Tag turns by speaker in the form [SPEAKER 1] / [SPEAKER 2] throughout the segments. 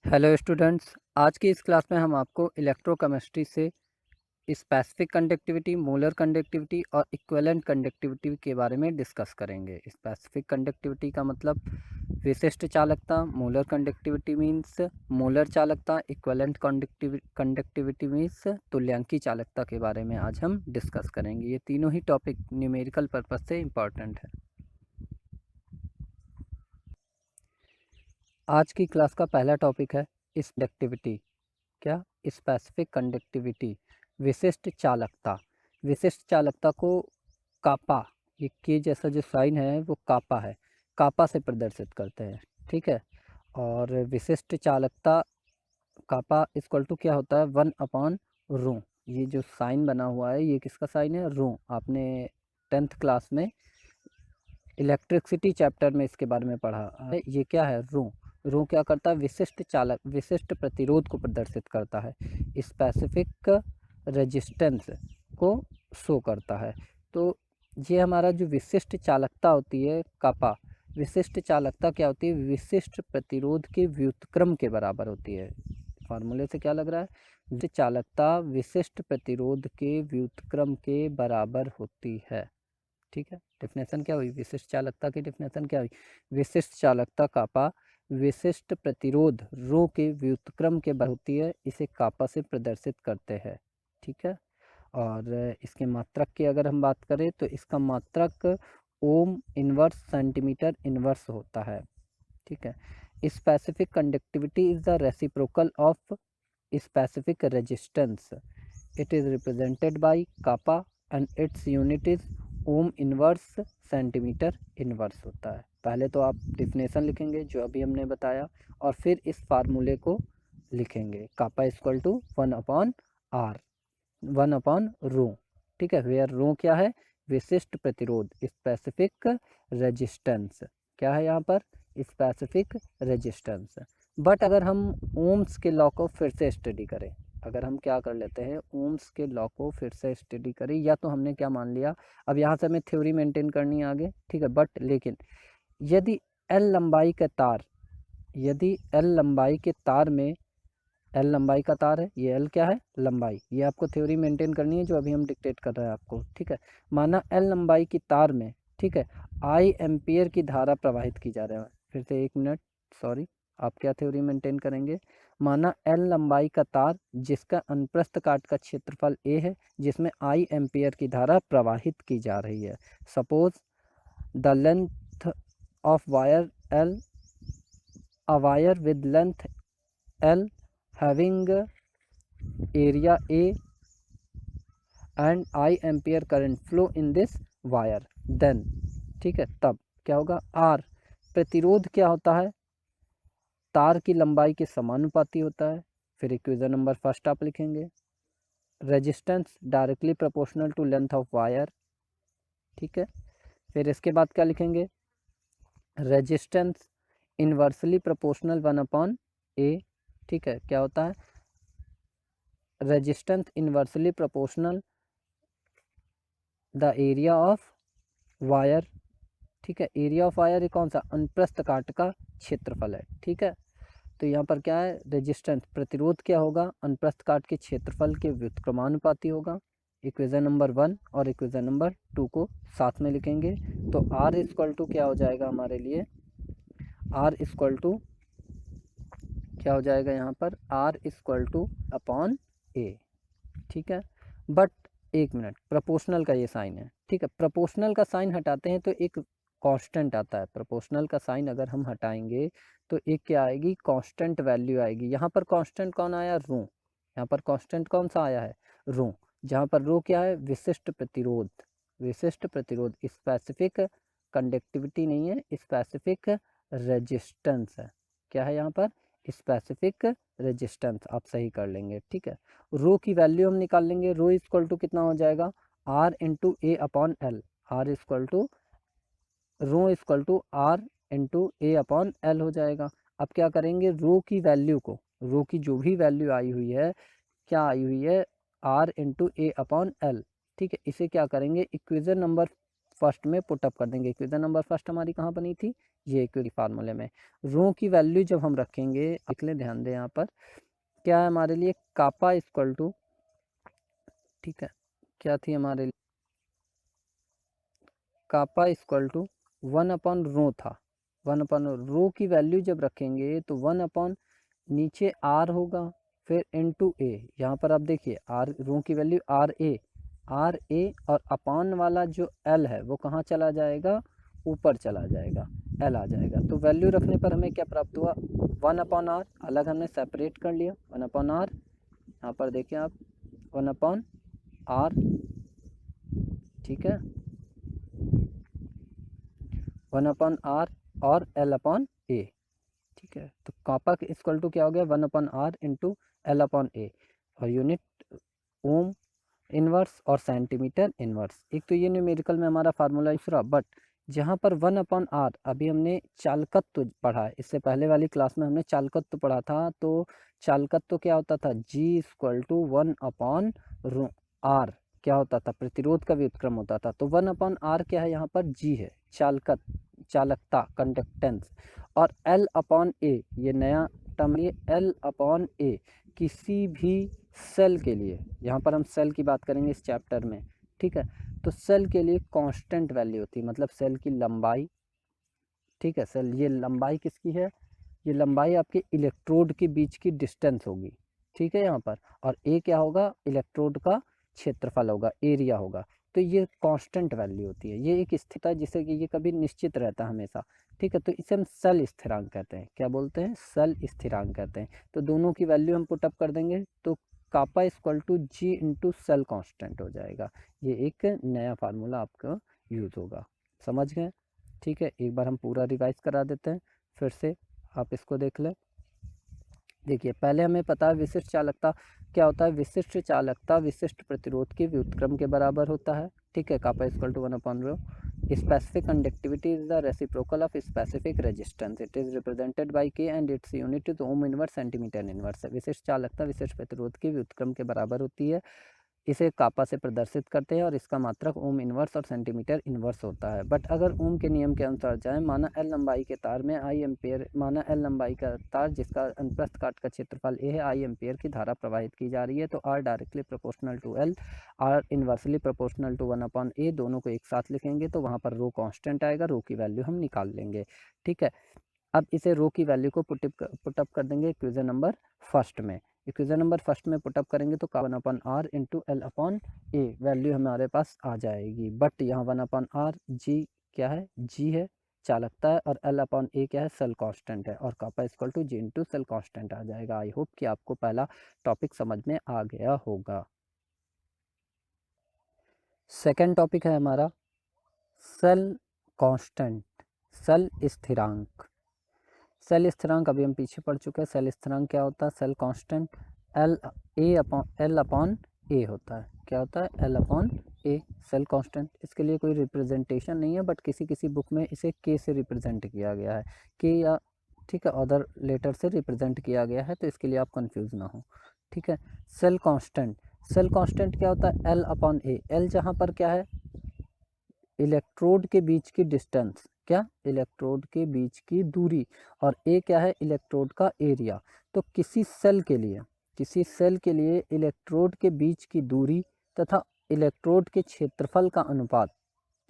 [SPEAKER 1] Hello students, आज की इस क्लास में हम आपको इलेक्ट्रोकेमिस्ट्री से स्पेसिफिक कंडक्टिविटी, मोलर कंडक्टिविटी और इक्विवेलेंट कंडक्टिविटी के बारे में डिस्कस करेंगे। स्पेसिफिक कंडक्टिविटी का मतलब विशिष्ट चालकता, मोलर कंडक्टिविटी मीन्स मोलर चालकता, इक्विवेलेंट कंडक्टिविटी मीन्स तुल्यांकी चालकता के बारे में आज हम डिस्कस करेंगे। ये तीनों ही टॉपिक न्यूमेरिकल पर्पज से इम्पॉर्टेंट है। आज की क्लास का पहला टॉपिक है कंडक्टिविटी। क्या? स्पेसिफिक कंडक्टिविटी, विशिष्ट चालकता। विशिष्ट चालकता को कापा, ये के जैसा जो साइन है वो कापा है, कापा से प्रदर्शित करते हैं। ठीक है। और विशिष्ट चालकता कापा इक्वल टू क्या होता है, 1/रो। ये जो साइन बना हुआ है ये किसका साइन है? रो। आपने 10th क्लास में इलेक्ट्रिसिटी चैप्टर में इसके बारे में पढ़ा है। ये क्या है? रो। रो क्या करता है? विशिष्ट प्रतिरोध को प्रदर्शित करता है, स्पेसिफिक रेजिस्टेंस को शो करता है। तो ये हमारा जो विशिष्ट चालकता होती है कापा, विशिष्ट चालकता क्या होती है? विशिष्ट प्रतिरोध के व्युत्क्रम के बराबर होती है। फार्मूले से क्या लग रहा है? विशिष्ट चालकता विशिष्ट प्रतिरोध के व्युत्क्रम के बराबर होती है। ठीक है। डेफिनेशन क्या हुई? विशिष्ट चालकता की डेफिनेशन क्या हुई? विशिष्ट चालकता कापा विशिष्ट प्रतिरोध रो के व्युत्क्रम के बराबर होती है, इसे कापा से प्रदर्शित करते हैं। ठीक है। और इसके मात्रक की अगर हम बात करें तो इसका मात्रक ओम इनवर्स सेंटीमीटर इनवर्स होता है। ठीक है। Specific conductivity is the reciprocal of specific resistance. It is represented by kappa and its unit is ohm inverse centimetre inverse होता है। पहले तो आप डिफिनेशन लिखेंगे जो अभी हमने बताया, और फिर इस फार्मूले को लिखेंगे। कापा इक्वल टू 1/r, 1/रो। ठीक है। वेयर रो क्या है? विशिष्ट प्रतिरोध, स्पेसिफिक रेजिस्टेंस। क्या है यहाँ पर? Specific resistance. बट अगर हम ओम्स के लॉ को फिर से स्टडी करें, अगर हम क्या कर लेते हैं, ओम्स के लॉ को फिर से स्टडी करें, या तो हमने क्या मान लिया, अब यहाँ से हमें थ्योरी मेंटेन करनी है आगे। ठीक है। बट लेकिन यदि एल लंबाई का तार, यदि एल लंबाई के तार में, एल लंबाई का तार है, ये एल क्या है? लंबाई। ये आपको थ्योरी मेंटेन करनी है जो अभी हम डिक्टेट कर रहे हैं आपको। ठीक है। माना एल लंबाई की तार में, ठीक है, आई एम्पियर की धारा प्रवाहित की जा रही है। फिर से एक मिनट, सॉरी, आप क्या थ्योरी मेंटेन करेंगे? माना एल लंबाई का तार जिसका अनुप्रस्थ काट का क्षेत्रफल ए है, जिसमें आई एम्पियर की धारा प्रवाहित की जा रही है। Suppose the length of wire L, a wire with length L having area A and I ampere current flow in this wire, then, ठीक है, तब क्या होगा? R प्रतिरोध क्या होता है? तार की लंबाई के समानुपाती होता है। फिर इक्वेशन नंबर फर्स्ट आप लिखेंगे, resistance directly proportional to length of wire. ठीक है। फिर इसके बाद क्या लिखेंगे? Resistance inversely proportional 1/A। ठीक है। क्या होता है? Resistance inversely proportional the area of wire. ठीक है। एरिया ऑफ वायर कौन सा? अनुप्रस्थ काट का क्षेत्रफल है। ठीक है। तो यहाँ पर क्या है? रेजिस्टेंस प्रतिरोध क्या होगा? अनुप्रस्थ काट के क्षेत्रफल के व्युत्क्रमानुपाती होगा। इक्वेशन नंबर 1 और इक्वेशन नंबर 2 को साथ में लिखेंगे तो आर इक्वल टू क्या हो जाएगा हमारे लिए? आर इक्वल टू क्या हो जाएगा यहाँ पर? आर इक्वल टू अपॉन ए। ठीक है। बट एक मिनट, प्रोपोर्शनल का ये साइन है। ठीक है। प्रोपोर्शनल का साइन हटाते हैं तो एक कांस्टेंट आता है। प्रोपोर्शनल का साइन अगर हम हटाएंगे तो एक क्या आएगी? कांस्टेंट वैल्यू आएगी। यहाँ पर कांस्टेंट कौन आया? रो। यहाँ पर कांस्टेंट कौन सा आया है? रो। जहाँ पर रो क्या है? विशिष्ट प्रतिरोध। विशिष्ट प्रतिरोध, स्पेसिफिक कंडक्टिविटी नहीं है, स्पेसिफिक रेजिस्टेंस है। क्या है यहाँ पर? Specific resistance. आप सही कर लेंगे। ठीक है। रो की वैल्यू हम निकाल लेंगे। रो इक्वल टू कितना हो जाएगा? R into A upon L. R equal to, rho equal to R into A upon L हो जाएगा। अब क्या करेंगे? रो की वैल्यू को, रो की जो भी वैल्यू आई हुई है, क्या आई हुई है? R into A upon L. ठीक है। इसे क्या करेंगे? इक्वेशन नंबर फर्स्ट में पुटअप कर देंगे। इक्वेशन नंबर फर्स्ट हमारी कहाँ बनी थी, ये इक्विटी फार्मूले में। रो की वैल्यू जब हम रखेंगे, अगले ध्यान दें यहाँ पर क्या है हमारे लिए, कापा इक्वल टू, ठीक है, क्या थी हमारे लिए, कापा इक्वल टू 1 अपॉन रो था। 1 अपॉन रो की वैल्यू जब रखेंगे तो 1 अपॉन नीचे आर होगा, फिर इनटू ए। यहाँ पर आप देखिए आर, रो की वैल्यू आर ए और अपॉन वाला जो एल है वो कहाँ चला जाएगा, ऊपर चला जाएगा, एल आ जाएगा। तो वैल्यू रखने पर हमें क्या प्राप्त हुआ, 1 अपॉन आर, अलग हमने सेपरेट कर लिया, 1 अपॉन आर, यहाँ पर देखिए आप 1 अपॉन आर, ठीक है, 1 अपॉन आर और एल अपॉन ए, ठीक है। तो कापा इक्वल टू क्या हो गया, 1 upon R into L upon A, और यूनिट ओम इनवर्स और सेंटीमीटर इनवर्स। एक तो ये न्यूमेरिकल में हमारा फार्मूला दूसरा, बट जहाँ पर 1 अपॉन आर, अभी हमने चालकत्व पढ़ा है, इससे पहले वाली क्लास में हमने चालकत्व पढ़ा था। तो चालकत्व क्या होता था, जी इक्वल टू 1 अपॉन आर, क्या होता था, प्रतिरोध का व्युत्क्रम होता था। तो 1 अपॉन आर क्या है, यहाँ पर जी है, चालकता, कंडक्टेंस, और एल अपॉन ए, ये नया टर्म, ये एल अपॉन ए किसी भी सेल के लिए, यहाँ पर हम सेल की बात करेंगे इस चैप्टर में, ठीक है। तो सेल के लिए कांस्टेंट वैल्यू होती है, मतलब सेल की लंबाई, ठीक है। सेल, ये लंबाई किसकी है, ये लंबाई आपके इलेक्ट्रोड के बीच की डिस्टेंस होगी, ठीक है यहाँ पर। और ए क्या होगा, इलेक्ट्रोड का क्षेत्रफल होगा, एरिया होगा। तो ये कांस्टेंट वैल्यू होती है, ये एक स्थिरता है जिससे कि ये कभी निश्चित रहता है हमेशा, ठीक है। तो इसे हम सेल स्थिरांक कहते हैं, क्या बोलते हैं, सेल स्थिरांक कहते हैं। तो दोनों की वैल्यू हम पुटअप कर देंगे तो kappa equal to G into cell constant हो जाएगा। ये एक नया फार्मूला आपका यूज होगा, समझ गए, ठीक है। एक बार हम पूरा रिवाइज करा देते हैं फिर से, आप इसको देख लें। देखिए पहले हमें पता है विशिष्ट चालकता क्या होता है, विशिष्ट चालकता विशिष्ट प्रतिरोध के व्युत्क्रम के बराबर होता है, ठीक है। Kappa equal to 1/ρ। Specific conductivity is the reciprocal of specific resistance, it is represented by K and its unit is ohm inverse centimetre inverse. विशिष्ट चालकता विशिष्ट प्रतिरोध के व्युत्क्रम के बराबर होती है, इसे कापा से प्रदर्शित करते हैं और इसका मात्रक ओम इनवर्स और सेंटीमीटर इनवर्स होता है। बट अगर ओम के नियम के अनुसार जाए, माना एल लंबाई के तार में आई एम्पेयर, माना एल लंबाई का तार जिसका अनुप्रस्थ काट का क्षेत्रफल ए है, आई एम्पेयर की धारा प्रवाहित की जा रही है, तो R directly proportional to L, R inversely proportional to 1/a, दोनों को एक साथ लिखेंगे तो वहाँ पर रो कांस्टेंट आएगा, रो की वैल्यू हम निकाल लेंगे, ठीक है। अब इसे रो की वैल्यू को पुटअप कर देंगे इक्वेशन नंबर फर्स्ट में। इक्वेशन नंबर फर्स्ट में पुटअप करेंगे तो 1/r इंटू एल अपॉन ए वैल्यू हमारे पास आ जाएगी। बट यहाँ 1/r जी क्या है, जी है, चालकता है, और एल अपॉन ए क्या है, सेल कांस्टेंट है, और kappa equal to G into cell constant आ जाएगा। आई होप कि आपको पहला टॉपिक समझ में आ गया होगा। सेकेंड टॉपिक है हमारा सेल कांस्टेंट, सेल स्थिरांक। सेल स्थिरांक अभी हम पीछे पढ़ चुके हैं। सेल स्थिरांक क्या होता है, सेल कांस्टेंट एल अपॉन ए होता है, क्या होता है, एल अपॉन ए, सेल कांस्टेंट। इसके लिए कोई रिप्रेजेंटेशन नहीं है, बट किसी किसी बुक में इसे के से रिप्रेजेंट किया गया है, के या, ठीक है, अदर लेटर से रिप्रेजेंट किया गया है, तो इसके लिए आप कंफ्यूज ना हो, ठीक है। सेल कांस्टेंट, सेल कांस्टेंट क्या होता है, एल अपॉन ए। एल जहाँ पर क्या है, इलेक्ट्रोड के बीच की डिस्टेंस, क्या, इलेक्ट्रोड के बीच की दूरी, और ए क्या है, इलेक्ट्रोड का एरिया। तो किसी सेल के लिए, किसी सेल के लिए इलेक्ट्रोड के बीच की दूरी तथा इलेक्ट्रोड के क्षेत्रफल का अनुपात,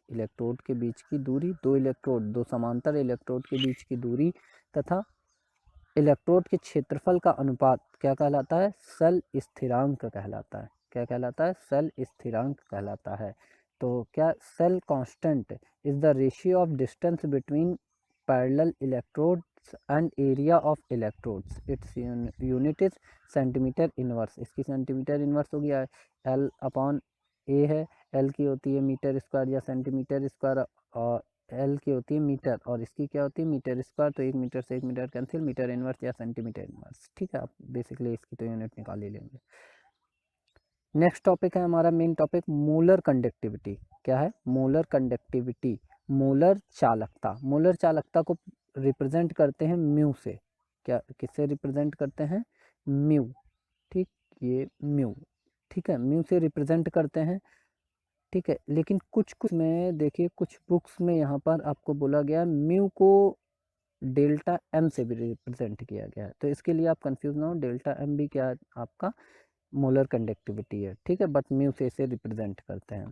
[SPEAKER 1] इलेक्ट्रोड के बीच की दूरी, दो इलेक्ट्रोड, दो समांतर इलेक्ट्रोड के बीच की दूरी तथा इलेक्ट्रोड के क्षेत्रफल का अनुपात क्या कहलाता है, सेल स्थिरांक कहलाता है। क्या कहलाता है, सेल स्थिरांक कहलाता है। तो क्या, cell constant is the ratio of distance between parallel electrodes and area of electrodes, its unit is centimetre inverse. इसकी सेंटीमीटर इनवर्स हो गया, एल अपॉन ए है, एल की होती है मीटर स्क्वायर या सेंटीमीटर स्क्वायर, और एल की होती है मीटर, और इसकी क्या होती है, मीटर स्क्वायर। तो एक मीटर से एक मीटर कैंसिल, मीटर इनवर्स या सेंटीमीटर इनवर्स, ठीक है। आप बेसिकली इसकी तो यूनिट निकाल ही लेंगे। नेक्स्ट टॉपिक है हमारा मेन टॉपिक, मोलर कंडक्टिविटी। क्या है, मोलर कंडक्टिविटी, मोलर चालकता। मोलर चालकता को रिप्रेजेंट करते हैं म्यू से, क्या, किससे रिप्रेजेंट करते हैं, म्यू, ठीक, ये म्यू, ठीक है, म्यू से रिप्रेजेंट करते हैं। ठीक है। लेकिन कुछ कुछ में देखिए, कुछ बुक्स में यहाँ पर आपको बोला गया म्यू को डेल्टा एम से भी रिप्रेजेंट किया गया है, तो इसके लिए आप कंफ्यूज ना हो, डेल्टा एम भी क्या है आपका मोलर कंडक्टिविटी है, ठीक है, बट म्यू से इसे रिप्रेजेंट करते हैं।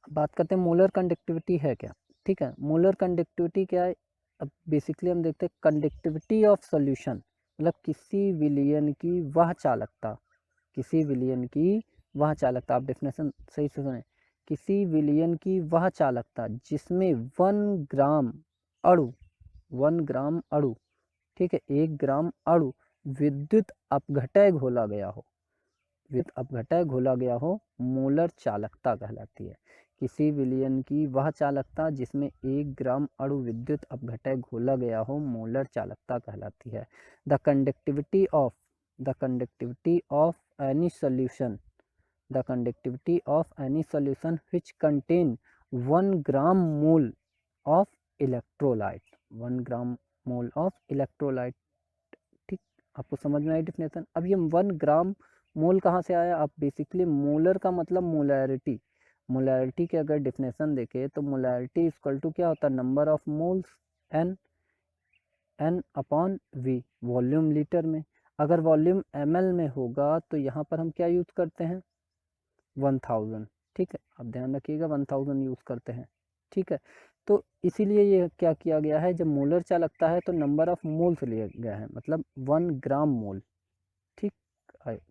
[SPEAKER 1] बात करते हैं मोलर कंडक्टिविटी है क्या, ठीक है। मोलर कंडक्टिविटी क्या है, अब बेसिकली हम देखते हैं कंडक्टिविटी ऑफ सॉल्यूशन, मतलब किसी विलयन की वह चालकता, किसी विलयन की वह चालकता, आप डेफिनेशन सही से सुने, किसी विलयन की वह चालकता जिसमें 1 ग्राम अणु, 1 ग्राम अणु, ठीक है, 1 ग्राम अणु विद्युत अपघटय घोला गया हो, विद्युत अपघटय घोला गया हो, मोलर चालकता कहलाती है। किसी विलयन की वह चालकता जिसमें 1 ग्राम अणु विद्युत अपघटय घोला गया हो, मोलर चालकता कहलाती है। The conductivity of any solution, the conductivity of any solution which contain 1 gram mole of electrolyte, 1 gram mole of electrolyte, ठीक, आपको समझ में आई डिफिनेशन। अब ये 1 ग्राम मोल कहाँ से आया, आप बेसिकली मोलर का मतलब मोलैरिटी, मोलैरिटी के अगर डिफिनेशन देखें तो मोलैरिटी इक्वल टू क्या होता है, number of moles N upon V, volume litre में। अगर वॉल्यूम ml में होगा तो यहाँ पर हम क्या यूज़ करते हैं, 1000, ठीक है, आप ध्यान रखिएगा 1000 यूज़ करते हैं, ठीक है। तो इसीलिए ये क्या किया गया है, जब मोलर चालकता है तो नंबर ऑफ मोल्स लिया गया है, मतलब 1 ग्राम मोल, ठीक,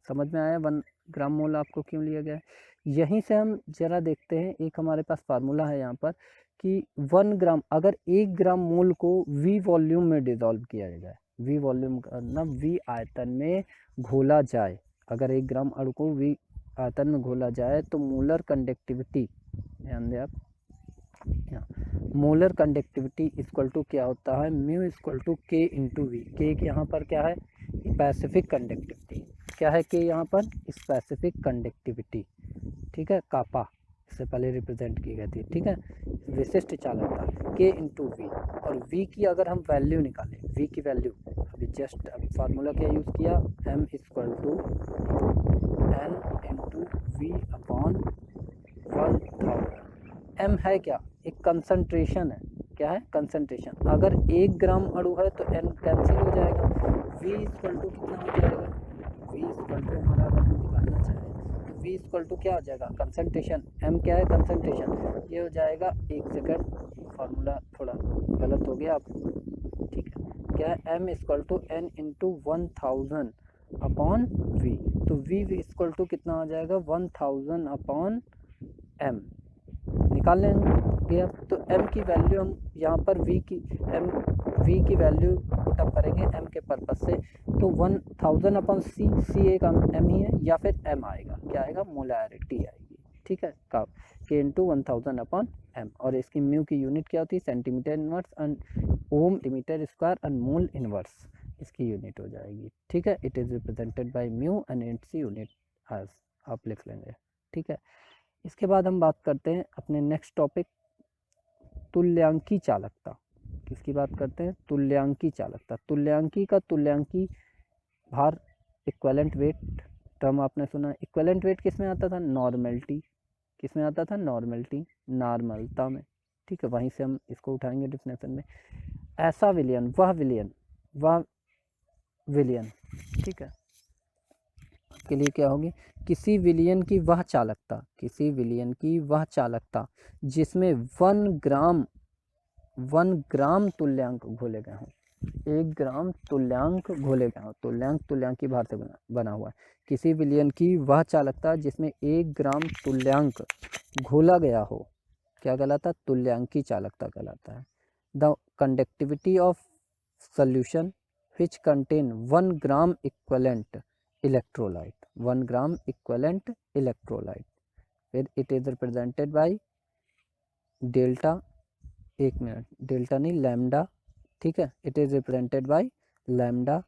[SPEAKER 1] समझ में आया 1 ग्राम मोल आपको क्यों लिया गया है। यहीं से हम जरा देखते हैं, एक हमारे पास फार्मूला है यहाँ पर कि 1 ग्राम, अगर 1 ग्राम मोल को वी वॉल्यूम में डिजॉल्व किया जाए, वी वॉल्यूम करना, वी आयतन में घोला जाए, अगर 1 ग्राम अणु को वी आयतन में घोला जाए तो मोलर कंडक्टिविटी, ध्यान दें आप, मोलर कंडक्टिविटी इक्वल टू क्या होता है, म्यू इक्वल टू के इंटू वी। के यहाँ पर क्या है, स्पेसिफिक कंडक्टिविटी, क्या है के यहाँ पर, स्पेसिफिक कंडक्टिविटी, ठीक है, कापा इससे पहले रिप्रेजेंट की गई थी, ठीक है, विशिष्ट चालकता के इंटू वी। और वी की अगर हम वैल्यू निकालें, वी की वैल्यू अभी जस्ट अभी फार्मूला क्या यूज़ किया, M equal to N into V upon 1000। M है क्या, एक कंसंट्रेशन है, क्या है, कंसंट्रेशन। अगर 1 ग्राम अणु है तो एन कैंसिल हो जाएगा, वी इक्वल टू कितना हो जाएगा, वी इक्वल टू हमारा अगर हम निकालना चाहें तो वी इक्वल टू क्या हो जाएगा, कंसंट्रेशन, एम क्या है, कंसंट्रेशन, ये हो जाएगा, एक सेकंड फार्मूला थोड़ा गलत हो गया आप, ठीक है, क्या है, M equal to N into 1000 upon V, तो वी इक्वल टू कितना हो जाएगा, 1000 अपॉन एम, निकाल लेंगे आप। तो m की वैल्यू हम यहाँ पर v की वैल्यू पुटअप करेंगे m के पर्पज से, तो 1000 अपॉन सी एक m ही है, या फिर m आएगा, क्या आएगा, मोलैरिटी आएगी, ठीक है, का k इंटू 1000 अपॉन m। और इसकी म्यू की यूनिट क्या होती है, centimetre inverse and ohm metre square and mole inverse, इसकी यूनिट हो जाएगी, ठीक है। It is represented by mu and its unit as, आप लिख लेंगे, ठीक है। इसके बाद हम बात करते हैं अपने नेक्स्ट टॉपिक, तुल्यांकी चालकता। किसकी बात करते हैं, तुल्यांकी चालकता। तुल्यांकी का तुल्यांकी भार, इक्विवेलेंट वेट टर्म आपने सुना, इक्विवेलेंट वेट किस में आता था, नॉर्मलिटी, किस में आता था, नॉर्मलिटी, नॉर्मलता में, ठीक है, वहीं से हम इसको उठाएंगे डिफिनेशन में। ऐसा विलयन, वह विलयन, ठीक है, के लिए क्या होगी, किसी विलयन की वह चालकता, किसी विलयन की वह चालकता जिसमें 1 ग्राम तुल्यांक घोले गए हों, 1 ग्राम तुल्यांक घोले गए हों, तुल्यांकी भार से बना हुआ है। किसी विलयन की वह चालकता जिसमें 1 ग्राम तुल्यांक घोला गया हो, क्या कहलाता है, तुल्यांकी चालकता कहलाता है। The conductivity of solution which contain 1 gram equivalent electrolyte, 1 gram equivalent electrolyte, फिर it is represented by delta, एक मिनट, डेल्टा नहीं लैम्डा, ठीक है, it is represented by lambda,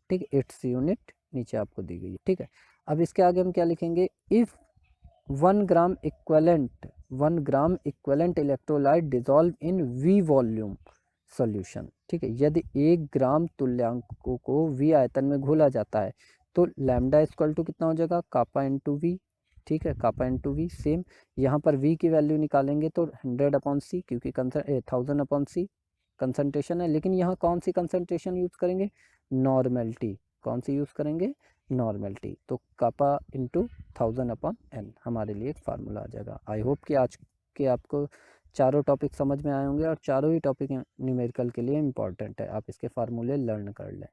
[SPEAKER 1] ठीक है, इट्स यूनिट नीचे आपको दी गई है, ठीक है। अब इसके आगे हम क्या लिखेंगे, if 1 gram equivalent electrolyte dissolve in V volume solution, ठीक है, यदि 1 ग्राम तुल्यांकों को वी आयतन में घोला जाता है तो लैम्डा इक्वल टू कितना हो जाएगा, कापा इंटू वी, ठीक है, कापा इंटू वी सेम। यहाँ पर वी की वैल्यू निकालेंगे तो 100/c, क्योंकि 1000/c कंसंट्रेशन है, लेकिन यहाँ कौन सी कंसंट्रेशन यूज़ करेंगे, नॉर्मेलिटी। कौन सी यूज़ करेंगे, नॉर्मेलिटी। तो कापा इंटू 1000/n हमारे लिए एक फार्मूला आ जाएगा। आई होप कि आज के आपको चारों टॉपिक समझ में आए होंगे, और चारों ही टॉपिक न्यूमेरिकल के लिए इम्पॉर्टेंट है, आप इसके फार्मूले लर्न कर लें।